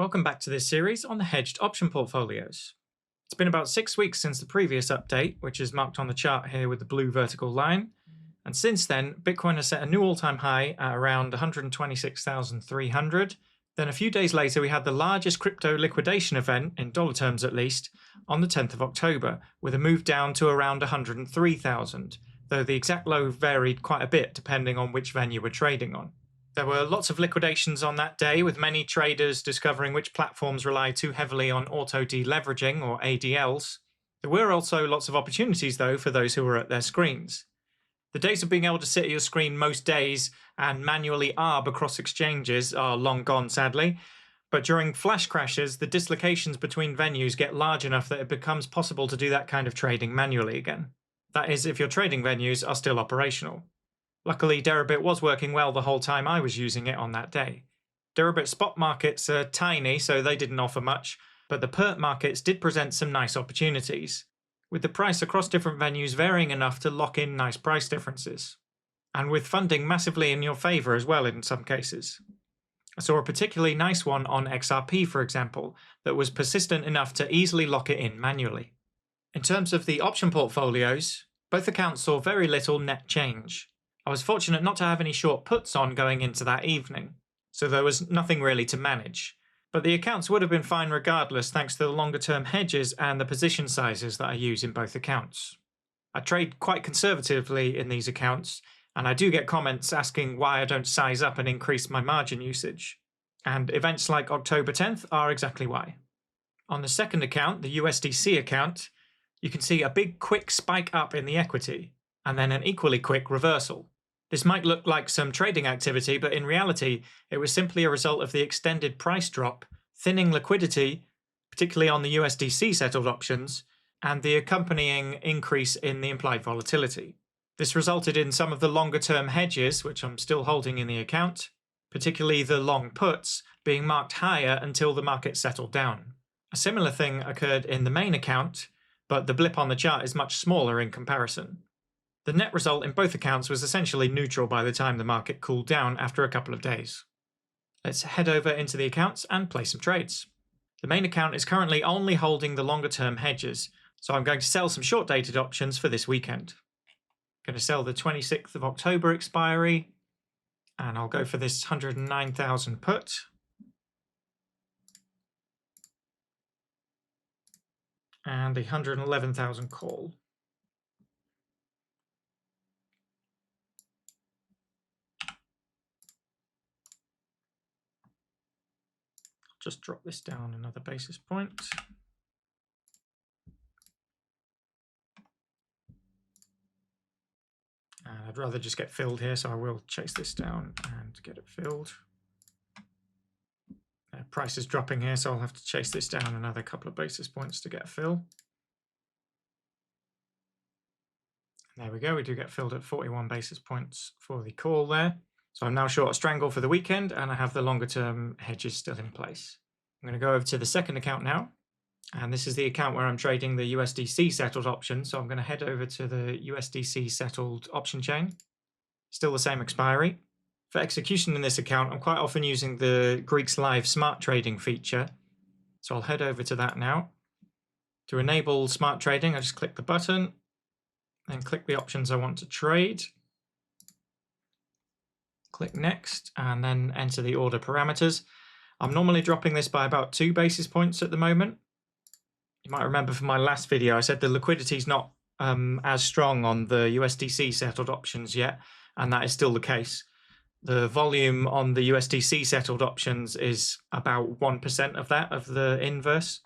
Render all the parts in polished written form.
Welcome back to this series on the hedged option portfolios. It's been about 6 weeks since the previous update, which is marked on the chart here with the blue vertical line. And since then, Bitcoin has set a new all-time high at around 126,300. Then a few days later, we had the largest crypto liquidation event, in dollar terms at least, on the 10th of October, with a move down to around 103,000, though the exact low varied quite a bit depending on which venue we're trading on. There were lots of liquidations on that day, with many traders discovering which platforms rely too heavily on auto deleveraging or ADLs. There were also lots of opportunities, though, for those who were at their screens. The days of being able to sit at your screen most days and manually arb across exchanges are long gone, sadly. But during flash crashes, the dislocations between venues get large enough that it becomes possible to do that kind of trading manually again. That is, if your trading venues are still operational. Luckily, Deribit was working well the whole time I was using it on that day. Deribit spot markets are tiny, so they didn't offer much, but the perp markets did present some nice opportunities, with the price across different venues varying enough to lock in nice price differences, and with funding massively in your favour as well in some cases. I saw a particularly nice one on XRP, for example, that was persistent enough to easily lock it in manually. In terms of the option portfolios, both accounts saw very little net change. I was fortunate not to have any short puts on going into that evening, so there was nothing really to manage. But the accounts would have been fine regardless thanks to the longer term hedges and the position sizes that I use in both accounts. I trade quite conservatively in these accounts, and I do get comments asking why I don't size up and increase my margin usage. And events like October 10th are exactly why. On the second account, the USDC account, you can see a big quick spike up in the equity, and then an equally quick reversal. This might look like some trading activity, but in reality, it was simply a result of the extended price drop, thinning liquidity, particularly on the USDC settled options, and the accompanying increase in the implied volatility. This resulted in some of the longer term hedges, which I'm still holding in the account, particularly the long puts, being marked higher until the market settled down. A similar thing occurred in the main account, but the blip on the chart is much smaller in comparison. The net result in both accounts was essentially neutral by the time the market cooled down after a couple of days. Let's head over into the accounts and place some trades. The main account is currently only holding the longer term hedges, so I'm going to sell some short dated options for this weekend. I'm going to sell the 26th of October expiry, and I'll go for this 109,000 put. And the 111,000 call. Just drop this down another basis point. And I'd rather just get filled here, so I will chase this down and get it filled. Price is dropping here, so I'll have to chase this down another couple of basis points to get a fill. And there we go, we do get filled at 41 basis points for the call there. So I'm now short a strangle for the weekend, and I have the longer term hedges still in place. I'm going to go over to the second account now, and this is the account where I'm trading the USDC settled option. So I'm going to head over to the USDC settled option chain. Still the same expiry. For execution in this account, I'm quite often using the Greeks Live smart trading feature. So I'll head over to that now. To enable smart trading, I just click the button, then click the options I want to trade. Click next, and then enter the order parameters. I'm normally dropping this by about 2 basis points at the moment. You might remember from my last video, I said the liquidity is not as strong on the USDC settled options yet, and that is still the case. The volume on the USDC settled options is about 1% of that, of the inverse.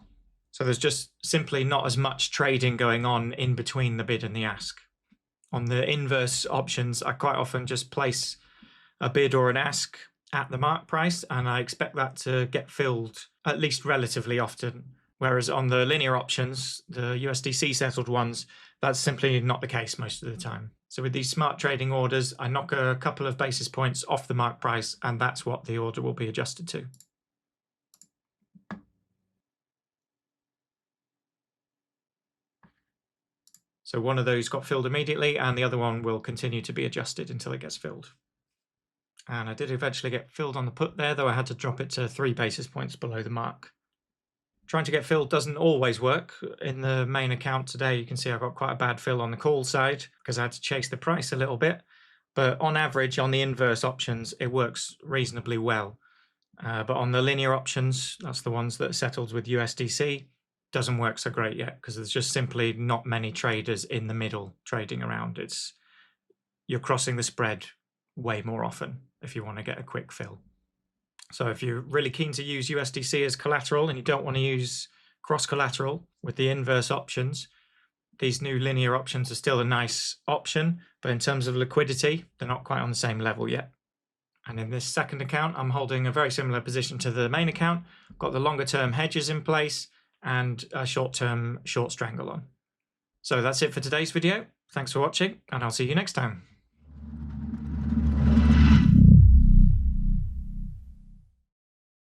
So there's just simply not as much trading going on in between the bid and the ask. On the inverse options, I quite often just place a bid or an ask at the mark price, and I expect that to get filled at least relatively often. Whereas on the linear options, the USDC settled ones, that's simply not the case most of the time. So with these smart trading orders, I knock a couple of basis points off the mark price, and that's what the order will be adjusted to. So one of those got filled immediately, and the other one will continue to be adjusted until it gets filled. And I did eventually get filled on the put there, though I had to drop it to 3 basis points below the mark. Trying to get filled doesn't always work. In the main account today, you can see I've got quite a bad fill on the call side because I had to chase the price a little bit. But on average, on the inverse options, it works reasonably well. But on the linear options, that's the ones that are settled with USDC, doesn't work so great yet because there's just simply not many traders in the middle trading around. You're crossing the spread way more often if you want to get a quick fill. So if you're really keen to use USDC as collateral and you don't want to use cross collateral with the inverse options, these new linear options are still a nice option, but in terms of liquidity, they're not quite on the same level yet. And in this second account, I'm holding a very similar position to the main account. I've got the longer term hedges in place and a short-term short strangle on. So that's it for today's video. Thanks for watching, and I'll see you next time.